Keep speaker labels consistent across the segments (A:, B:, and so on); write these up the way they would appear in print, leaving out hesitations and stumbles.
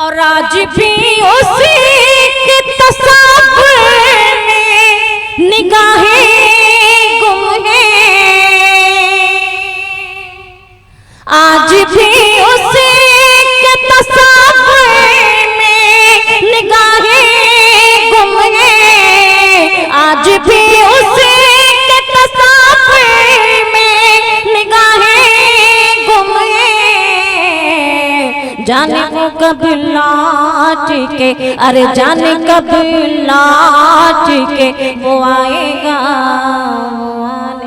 A: और आज भी उसी के तस्वीर में निगाहें गुम हैं। आज भी उसी के तस्वीर में निगाहें गुम हैं। आज भी उसी के तस्वीर में निगाहें गुम हैं। जाने वो कब लौट के, अरे जाने कब लौट के वो आएगा, वो आएगा।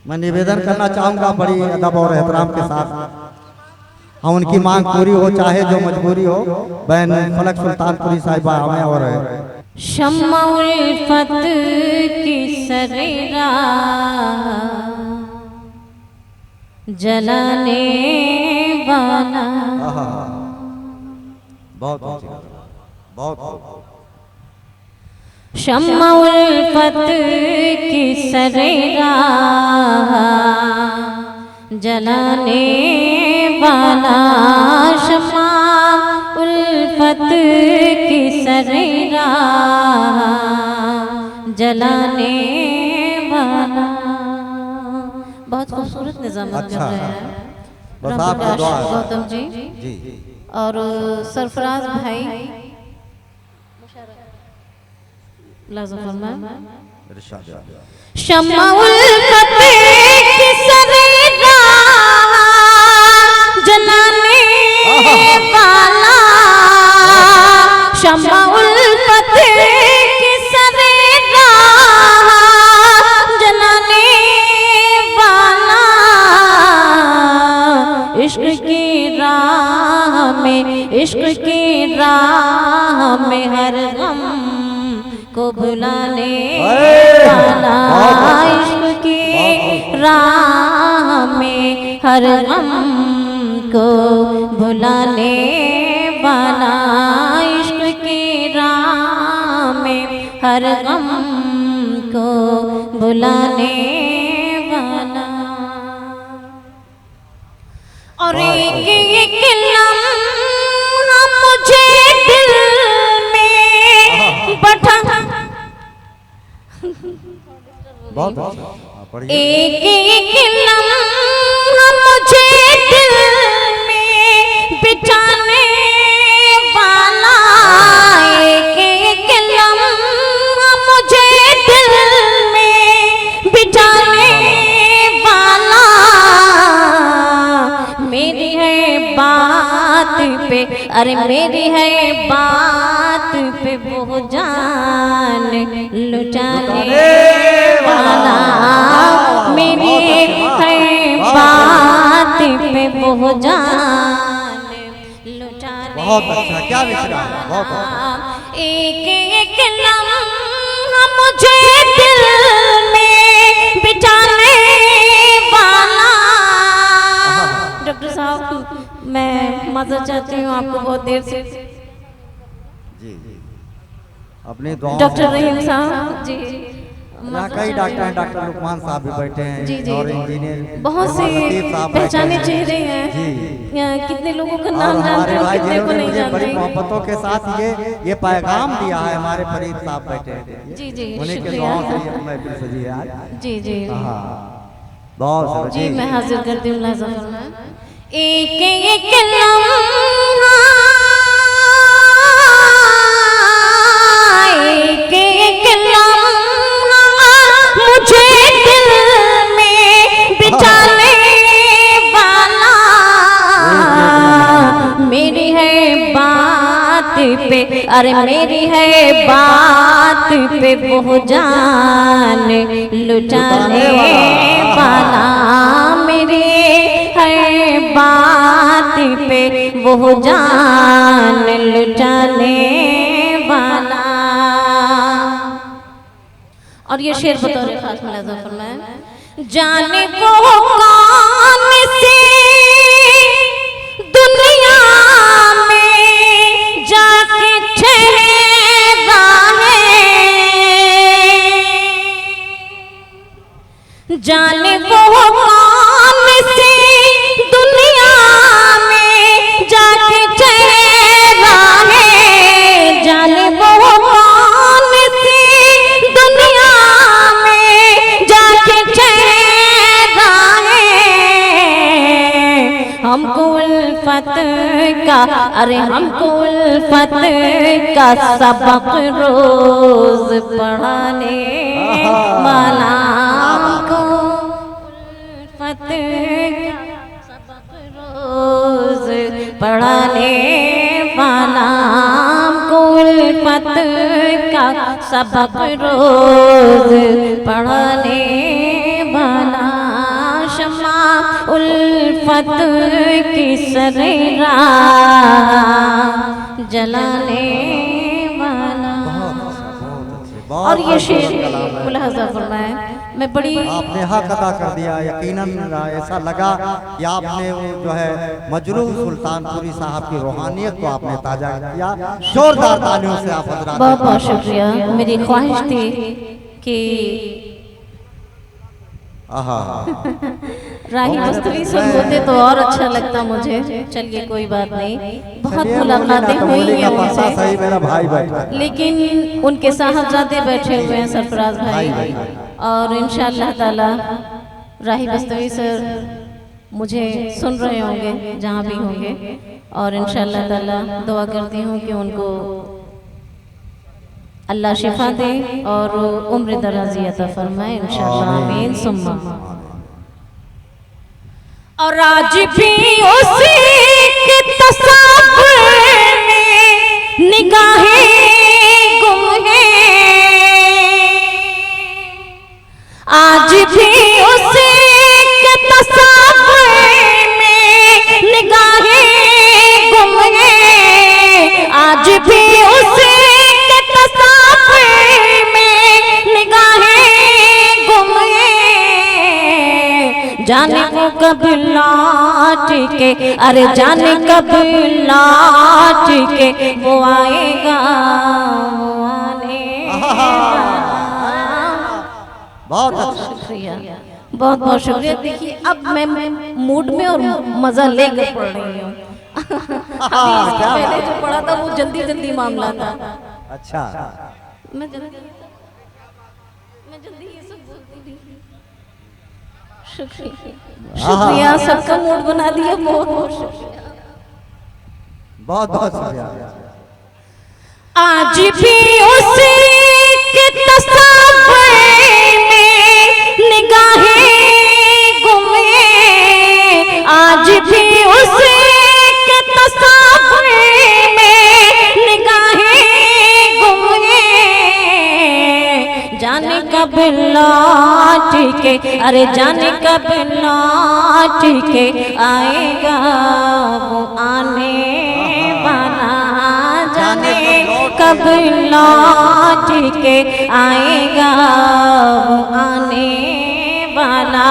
B: मैं निवेदन करना चाहूँगा बड़ी अदब और एहतराम के साथ, हम उनकी मांग पूरी हो चाहे जो मजबूरी हो। बहन फलक सुल्तानपुरी साहिबा हमें और
A: शम्मा उल्फत की सरेरा जलाने वाला।
B: बहुत बहुत
A: शम्मा उल्फत की सरेरा जलाने वाला। शम्मा उल्फत की सरेरा जलाने वाला। बहुत खूबसूरत निज़ाम कर रहे हैं गौतम जी और सरफराज भाई। शम्मा उल्फत की सरेरा जलाने वाला। शम्मा उल्फत की सरेरा जलाने वाला। इश्क की राह में, इश्क की राह में हर गम को भुलाने वाला। इश्क की राह में हर गम को भुलाने वाला। इश्क की राह में हर गम को भुलाने वाला। और एक लम्हा मुझे दिल में बैठा। एक लम्हा मुझे दिल में बिठाने वाला। एक लम्हा मुझे दिल में बिठाने वाला। मेरी है बात पे, अरे मेरी है बात पे वो जान लुटाने वाला। मेरी है बात पे वो जान लुटाने।
B: बहुत अच्छा, क्या विचार है, बहुत
A: एक लम्हा मुझे दिल में बिठाने वाला। डॉक्टर साहब मैं माजर चाहती हूँ, आपको बहुत देर से
B: जी अपने
A: डॉक्टर रहीम साहब जी,
B: कई डॉक्टर हैं, डॉक्टर लुकमान साहब भी बैठे हैं
A: जी जी,
B: और इंजीनियर
A: बहुत से पहचाने चेहरे हैं
B: जी।
A: कितने लोगों का नाम जानते हो, कितने को नहीं जानते।
B: बड़ी मोहब्बतों के साथ ये पैगाम दिया है हमारे फरीद साहब बैठे हैं
A: जी जी,
B: उन्हीं के
A: शुक्रिया
B: महफिल सजी है आज।
A: जी जी
B: बहुत
A: जी, मैं हाजिर करती हूँ लाज़ा फरमाएं। एक लम्हा, एक लम्हा मुझे दिल में बिठाने वाला। मेरी है बात पे, अरे मेरी है बात पे वो जान लुटाने वाला। मेरी है बात पे वो जान लुटाने वाला। और ये शेर बतौर खास मुलाज़ा फरमाए, जाने वो कौन सी दुनिया में जाके ठहरा है, जाने वो कौन सी दुनिया में जाके ठहरा है, जाने वो कौन सी दुनिया में जाके ठहरा है। हमको उल्फत का, अरे हमको उल्फत का सबक रोज पढ़ाने वाला, हमको उल्फत का सबक रोज पढ़ाने वाला, हमको उल्फत का सबक रोज पढ़ाने वाला। शमा उल्फत की सरेरा जलाने वाला। और ये शेर मुलाहजा फरमाए, मैं बड़ी
B: आपने हक अदा कर दिया। यकीनन ऐसा लगा कि आपने वो जो है मजरूह सुल्तानपुरी साहब की रूहानियत को आपने ताजा किया। जोरदार तालियों से आप हजरात।
A: बहुत बहुत शुक्रिया। मेरी ख्वाहिश थी कि राही बस्तवी सुन होते तो और अच्छा लगता मुझे। चलिए कोई बात नहीं, बहुत मुलाकातें हुई हैं उनसे,
B: मेरा भाई बैठा,
A: लेकिन उनके साहबजादे बैठे हुए हैं सरफराज भाई, और इंशाअल्लाह ताला राही बस्तवी सर मुझे सुन रहे होंगे जहाँ भी होंगे, और इंशाअल्लाह ताला दुआ करती हूँ कि उनको अल्लाह शिफा दे और उम्र दराज़ी अता फरमाए इंशाअल्लाह, आमीन सुम्मा। और आज भी उसी के तसव्वुर में निगाहें गुम हैं, आज भी उसी के तसव्वुर में निगाहें गुम हैं, आज भी उसी के तसव्वुर में निगाहें गुम हैं। जाने को कब लौट के, अरे जाने कब लौट के वो आएगा, वो आने
B: बहुत अच्छा।
A: शुक्रिया, बहुत बहुत शुक्रिया। देखिए अब मैं मूड में और मजा लेकर पढ़ रही हूँ। पहले जो पढ़ा था वो जल्दी जल्दी मामला था।
B: अच्छा,
A: मैं जल्दी ये सब बोलती थी। शुक्रिया, सबका मूड बना दिया, बहुत बहुत शुक्रिया,
B: बहुत बहुत शुक्रिया।
A: आज भी उसी के तसव्वुर में निगाहें गुम हैं, आज भी उसी के तसव्वुर में निगाहें गुम हैं। जाने कब लौट के, अरे जाने कब लौट के आएगा वो आने वाला, जाने कब लौट के आएगा वो आने वाला।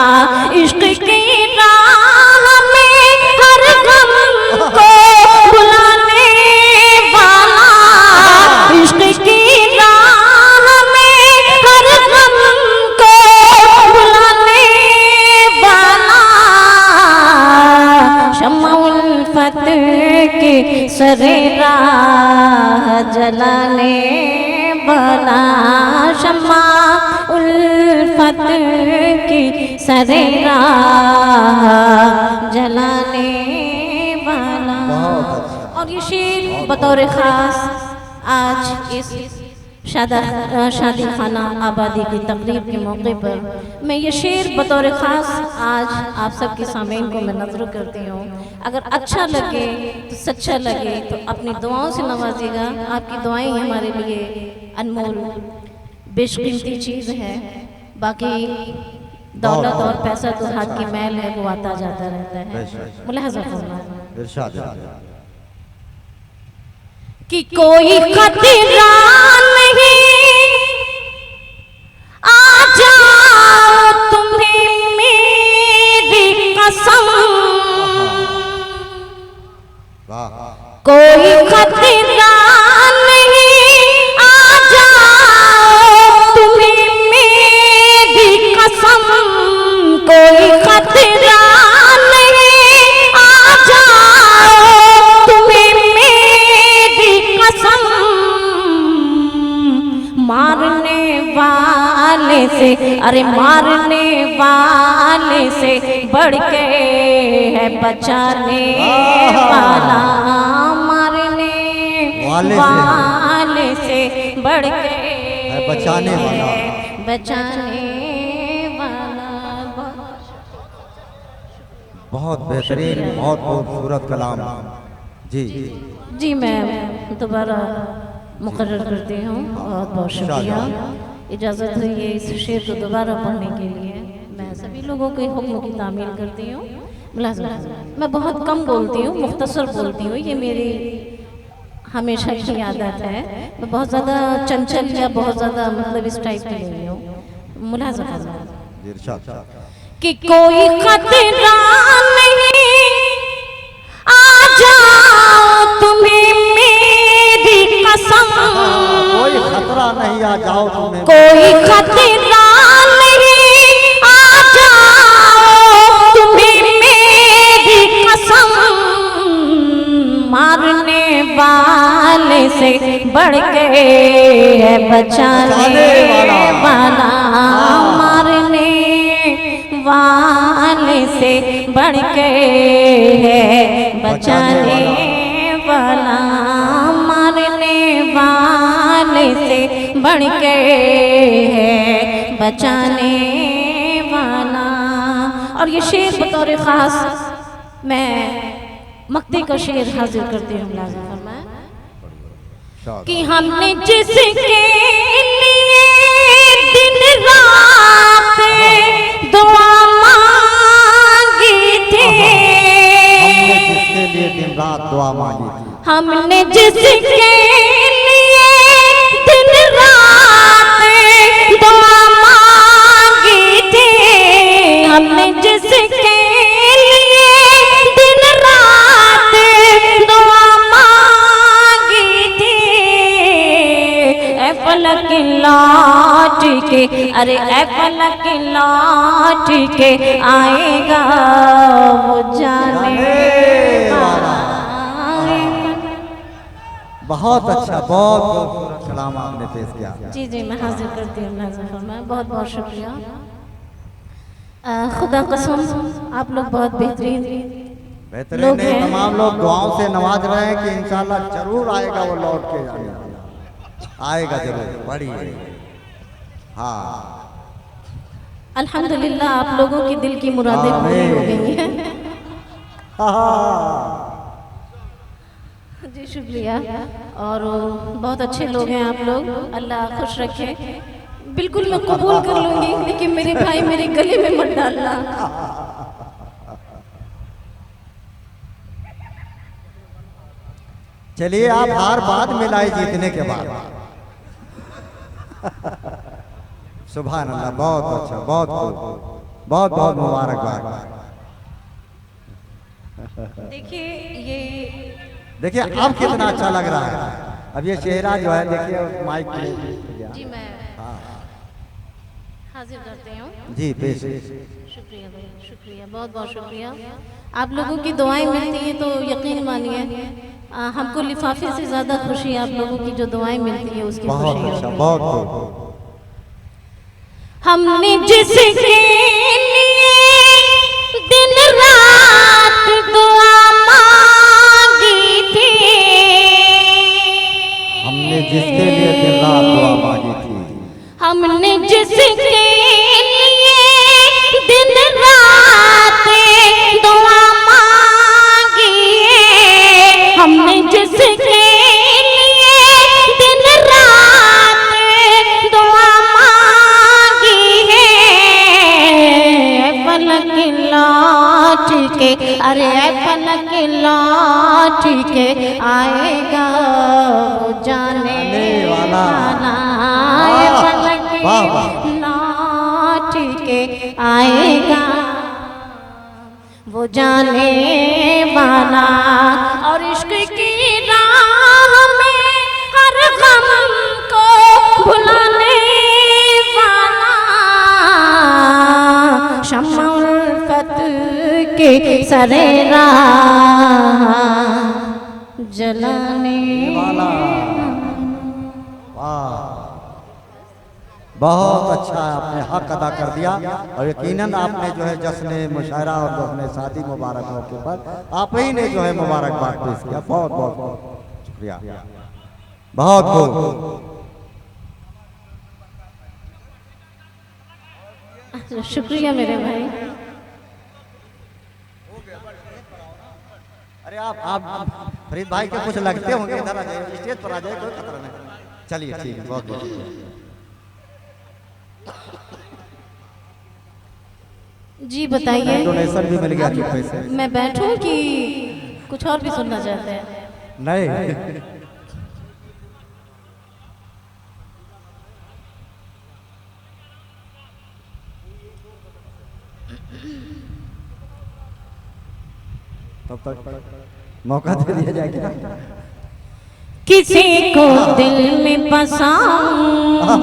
A: इश्क की राह में हर गम को बुलाने वाला, इश्क की राह में हर गम को बुलाने वाला। शम्मा उल्फत के सरेरा जलाने वाला, शम्मा उल्फत की सरेरा जलाने वाला। और ये शेर बतौर ख़ास आज इस शादी खाना आबादी की तकरीब के मौके पर मैं ये शेर बतौर ख़ास आज आप सबके सामने को मैं नज़र करती हूँ। अगर अच्छा लगे तो सच्चा लगे तो अपनी दुआओं से नवाजिएगा। आपकी दुआएं हमारे लिए अनमोल बेशकीमती चीज़ है। बाकी दौलत और पैसा तो हाथ की मैल है, वो आता जाता रहता है। मुलाहजा फरमाएं
B: इरशाद
A: कि कोई खतरा नहीं, आ जाओ तुम्हें मेरी कसम, कोई खतरा नहीं, आ जाओ तुम्हें मेरी कसम, कोई खतरा नहीं, आ जाओ तुम्हें मेरी कसम, मारने वाले से, अरे मारने वाले से बढ़ के है बचाने वाला, मारने वाले से बढ़ के
B: है बचाने वाला,
A: बचाने वाला।
B: बहुत बेहतरीन, बहुत खूबसूरत कलाम। जी
A: जी मैं दोबारा मुकर्रर करती हूँ, बहुत बहुत शुक्रिया। इजाज़त है ये इस शेर को दोबारा पढ़ने के लिए। मैं सभी लोगों के हुक्म की तामील करती हूँ। मैं बहुत कम बोलती हूँ, मुख्तसर बोलती हूँ, ये मेरी हमेशा की आदत है। मैं बहुत ज़्यादा चंचल या बहुत ज़्यादा मतलब इस टाइप की नहीं हूँ। मुलाज़ा फरमाएं कि कोई खतरा नहीं, आ जाओ तुम्हें मेरी कसम,
B: कोई खतरा नहीं, आ जाओ तुम्हें,
A: कोई खतरा नहीं, आ जाओ तुम्हें मेरी कसम, मारने वाले से बढ़ के है बचाने वाला, मारने वाले से बढ़ के है बचाने वाला, मारने वाले से बढ़ के है बचाने वाला। और ये शेर बतौर ख़ास मैं मक्ते का शेर हाजिर करती हूँ। मुलाज़ा फरमाएं कि हमने जिसके लिए दिन रात दुआ मांगी थी,
B: हमने जिसके लिए दिन रात दुआ मांगी थी,
A: हमने जिसके लिए दिन रात दुआ मांगी थी, हमने जिसके लिए दिन रात दुआ मांगी थी, ऐ फलक लौट के, अरे ऐ फलक लौट के आएगा वो जाने वाला।
B: बहुत अच्छा, बहुत खूबसूरत कलाम आपने पेश किया।
A: जी जी मैं हाजिर करती हूँ। मुलाज़ा फरमाएं, बहुत बहुत शुक्रिया। खुदा कसम आप लोग बहुत बेहतरीन
B: बेहतरीन है। तमाम लोग दुआओं से नवाज रहे हैं कि इंशाल्लाह जरूर आएगा वो लौट के आएगा जरूर, बड़ी हाँ
A: अल्हम्दुलिल्लाह आप लोगों की दिल की मुरादें पूरी हो गई हैं। जी शुक्रिया। और बहुत अच्छे लोग हैं आप लोग, अल्लाह खुश रखे। बिल्कुल मैं कबूल कर लूंगी, लेकिन मेरे भाई मेरे गले में मत डालना।
B: चलिए आप हार बाद मिलाई जीतने के बाद। सुभान अल्लाह, बहुत अच्छा, बहुत बहुत बहुत मुबारकबाद। देखिए अब कितना अच्छा लग रहा है। अब ये चेहरा जो है देखिए माइक में।
A: जी मैं हाजिर करते हूँ।
B: जी पेश।
A: शुक्रिया भाई, शुक्रिया, बहुत बहुत शुक्रिया। आप लोगों की दुआएं मिलती हैं तो यकीन मानिए हमको लिफाफे से ज़्यादा खुशी आप लोगों की जो दुआएं मिलती है उसकी
B: बहुत
A: खुशी
B: अच्छा,
A: होती है।
B: बहुत
A: हमने जिसके लिए दिन रात दुआ मांगी थी,
B: हमने जिसके लिए दिन रात दुआ मांगी थी,
A: हमने जिसके लिए दिन रात दुआ मांगी है, हमने जिसके लिए दिन रात दुआ मांगी है, आएगा वो जाने
B: वाला।
A: पलक लौट के आएगा वो जाने वाला। और इश्क की राह में हर गम को भुलाने वाला, शम्मा उल्फत के सरे राह जलाने
B: वाला। वाह, बहुत अच्छा आपने हक अदा कर दिया। और यकीनन आपने जो है जश्न मुशायरा और जो अपने शादी मुबारक मौके पर आप ही ने जो है मुबारकबाद पेश किया। बहुत बहुत शुक्रिया, बहुत बहुत।
A: शुक्रिया मेरे भाई।
B: अरे आप फरीद भाई के कुछ लगते होंगे, इधर आ जाइए, स्टेज पर आ जाए, कोई खतरा नहीं। चलिए ठीक है, बहुत बहुत शुक्रिया।
A: जी बताइए,
B: डोनेशन भी मिल गया चुप्पे से।
A: मैं बैठूं कि कुछ और भी सुनना चाहते हैं?
B: नहीं, तब तक मौका दे दिया जाएगा।
A: किसी को दिल में बसाऊं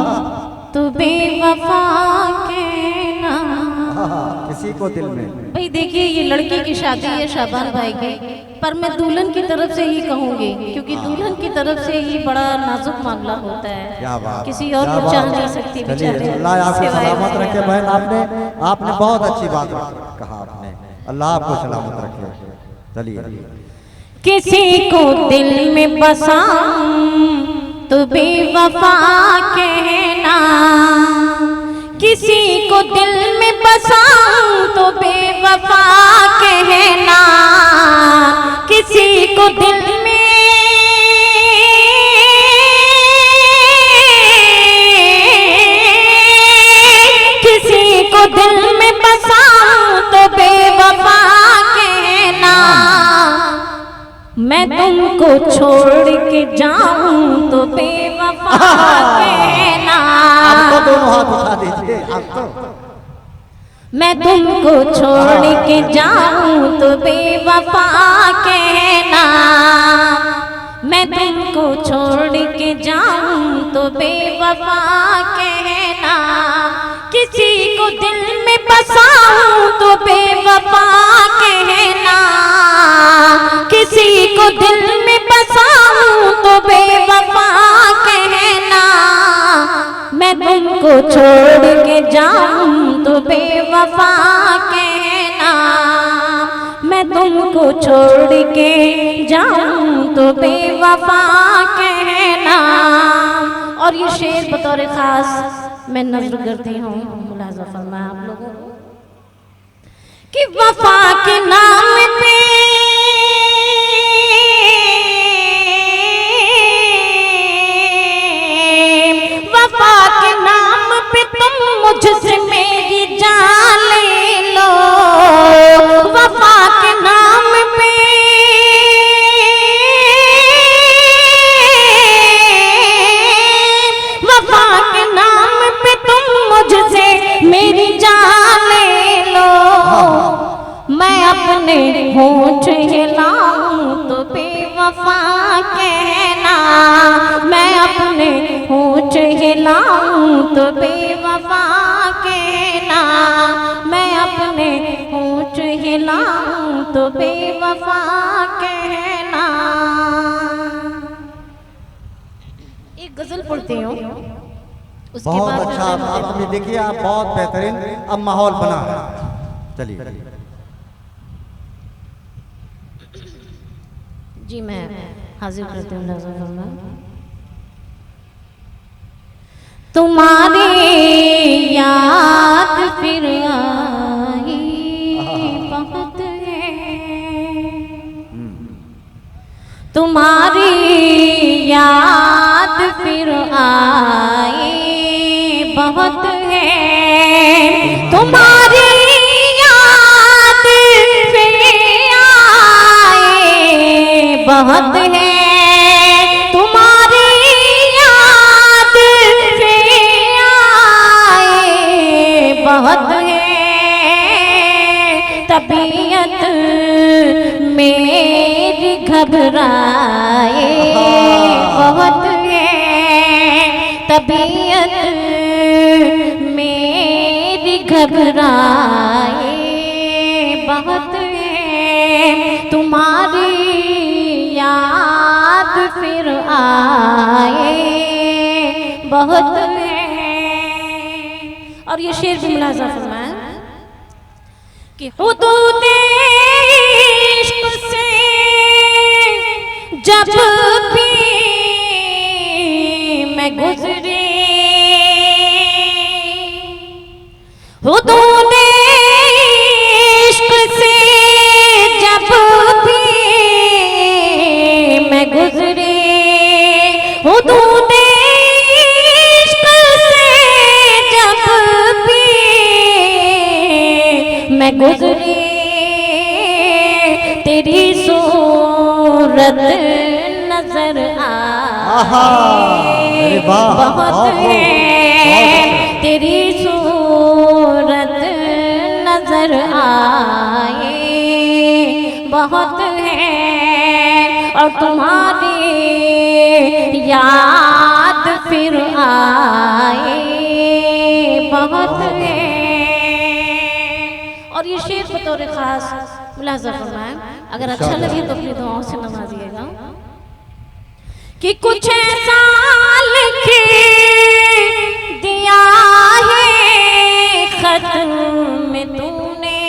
A: तो बेवफा के नाम।
B: किसी को दिल में,
A: भाई देखिए, ये लड़की की शादी है शाबान भाई की, पर मैं दुल्हन की तरफ से ही कहूंगी, क्योंकि दुल्हन की तरफ से ही बड़ा नाजुक मामला होता है।
B: क्या बात,
A: किसी और को चाह नहीं सकती बेचारे।
B: अल्लाह आपको सलामत रखे बहन। आपने बहुत अच्छी बात कहा आपने, अल्लाह आपको सलामत रखे। चलिए,
A: किसी को दिल में बसाऊं तो बेवफा कहना, किसी को दिल में बसाऊं तो बेवफा कहना, किसी को दिल में, किसी को दिल में बसाऊं तो बेवफा कहना, मैं तुमको छोड़ के जाऊं तो बेवफा कहना।
B: अब तो दोनों हाथ उठा दीजिए, अब तो।
A: मैं तुमको छोड़ के जाऊं तो बेवफा कहना, मैं तुमको छोड़ के जाऊं तो बेवफा कहना, किसी को दिल में बसाऊं तो बेवफा कहना, किसी को दिल में बसाऊं तो बेवफा कहना, मैं तुमको छोड़ के जाऊं तो बेवफा कहना, मैं तुमको छोड़ के जाऊं तो बेवफा कहना। और ये शेर बतौर खास मैं नज़र करती हूँ, मुलाज़ा फरमाया आप लोगों को, कि वफा के नाम पे वफा के नाम पे तुम मुझसे मेरी जान ले लो, वफा के नाम पे, वफा के नाम पे तुम मुझसे मेरी जान ले लो, मैं अपने होंठ हिलाऊं तो बेवफा कहना, मैं अपने होंठ हिलाऊं तो बेवफा कहना, मैं अपने होंठ हिलाऊं तो बेवफा कहना। एक गजल पढ़ती हूँ, उसके
B: बहुत
A: बाद
B: अच्छा आपने देखिए, आप बहुत बेहतरीन अब माहौल बना है। चलिए,
A: जी मैं हाजिर करती हूँ नज़र करना। तुम्हारी याद फिर आई बहुत है, तुम्हारी याद फिर आई बहुत है, तुम्हारी याद फिर आई बहुत है, बहुत है तबीयत मेरी घबराए, बहुत है तुम्हारी याद फिर आए, बहुत है। और ये शेर भी मुलाजा फरमाया कि हुदूद इश्क से जब भी मैं गुजरी, हुदूद इश्क से जब भी मैं गुजरी, हुदूद इश्क से जब भी मैं गुजरी, तेरी सूरत नजर आए, बहुत है तेरी सूरत नजर आए, बहुत है। और तुम्हारी याद फिर आए, बहुत है। और ये शेर बतौर खास मुलाजा फरमाएं, अगर अच्छा लगे तो अपनी दुआओं से नवाजिएगा कि कुछ ऐसा लिख दिया है खत में तूने,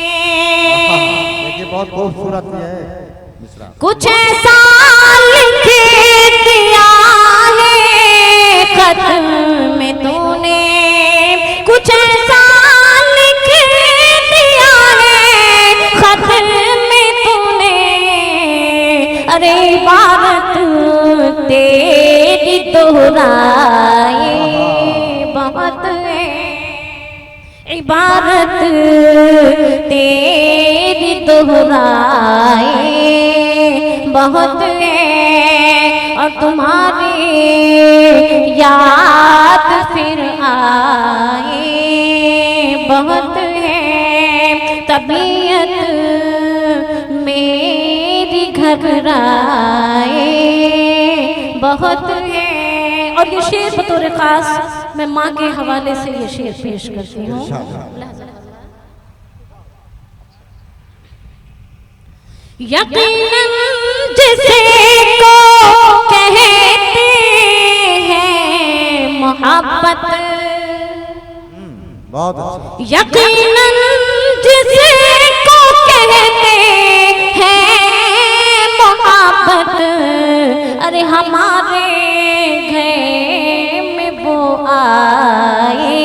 B: देखिए बहुत खूबसूरत है मिसरा,
A: कुछ ऐसा लिख दिया है खत में तूने, कुछ ऐसा लिख दिया है खत में तूने, अरे इबारत तेरी दोहराए, बहुत है इबारत तेरी दोहराए, बहुत है। और तुम्हारी याद फिर आए, बहुत है तबीयत मेरी घबराए, बहुत है। और ये शेर बतौर खास मैं माँ के हवाले से ये शेर पेश करती हूँ। यकीनन जिसे को कहते हैं मोहब्बत,
B: बहुत अच्छा,
A: यकीनन जिसे को कहते हैं मोहब्बत, अरे हमारे घर में वो आए,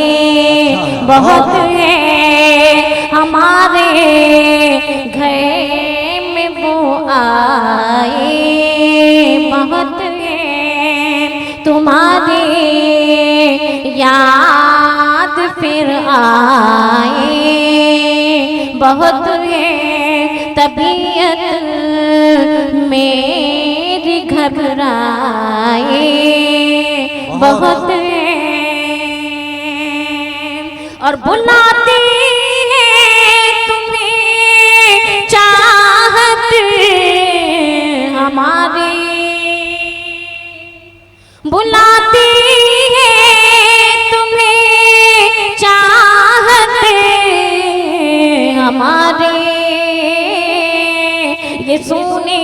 A: बहुत है हमारे घर में वो आए, बहुत है तुम्हारी याद फिर आए, बहुत है तबीयत मेरी घबराए, बहुत है। और बुलाती है तुम्हें चाहत हमारी, बुलाती है तुम्हें चाहत हमारी, ये सोने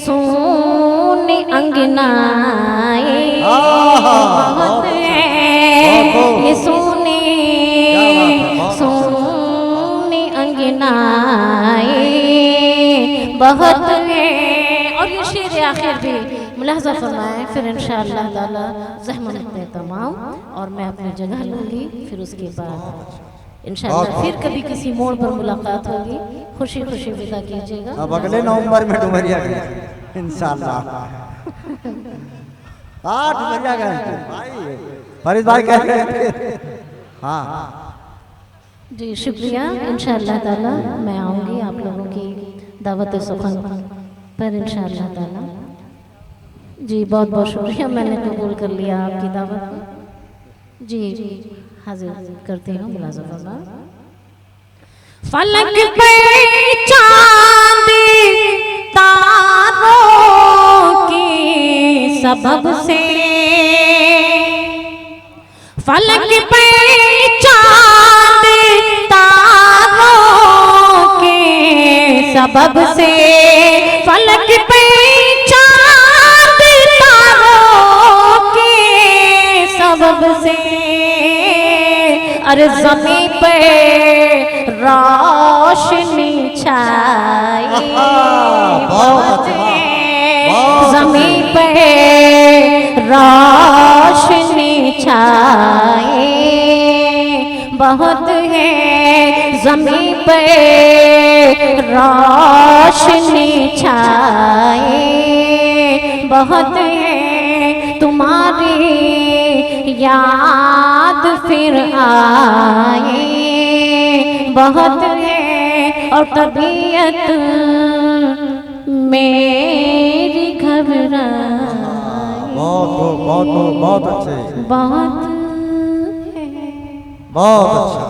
A: सोने अंगनाए, बहुत है ये सोने सोने अंगनाए, बहुत है। और ये शेर आखिर भी मुलाजा फरमाएं, फिर इंशाअल्लाह ताला ज़हमत में तमाम और मैं अपनी जगह लूँगी, फिर उसके बाद इंशाअल्लाह फिर कभी किसी मोड़ पर मुलाकात होगी। खुशी खुशी विदा कीजिएगा।
B: अब अगले नवंबर में डुमरिया गए इंशाअल्लाह। डुमरिया गए भाई, फरीद भाई कह रहे थे। हाँ
A: जी शुक्रिया। इंशाअल्लाह ताला मैं आऊँगी आप लोगों की दावत सुखन पर इंशाअल्लाह ताला। जी बहुत बहुत शुक्रिया, मैंने कबूल कर लिया आपकी दावत। जी हाजिर करती हूँ मुलाज़ा। फलक पे चांद तारों सबब से फलक पे चांद तारों के सबब से फलक पे चांद तारों के सबब से अरे ज़मीं पे रोशनी छाई ज़मीं पे रोशनी छाए बहुत है ज़मीं पे रोशनी छाए बहुत है तुम्हारी याद फिर आए बहुत है और तबीयत मेरी घबराए
B: बहुत अच्छे
A: बहुत है
B: बहुत अच्छा।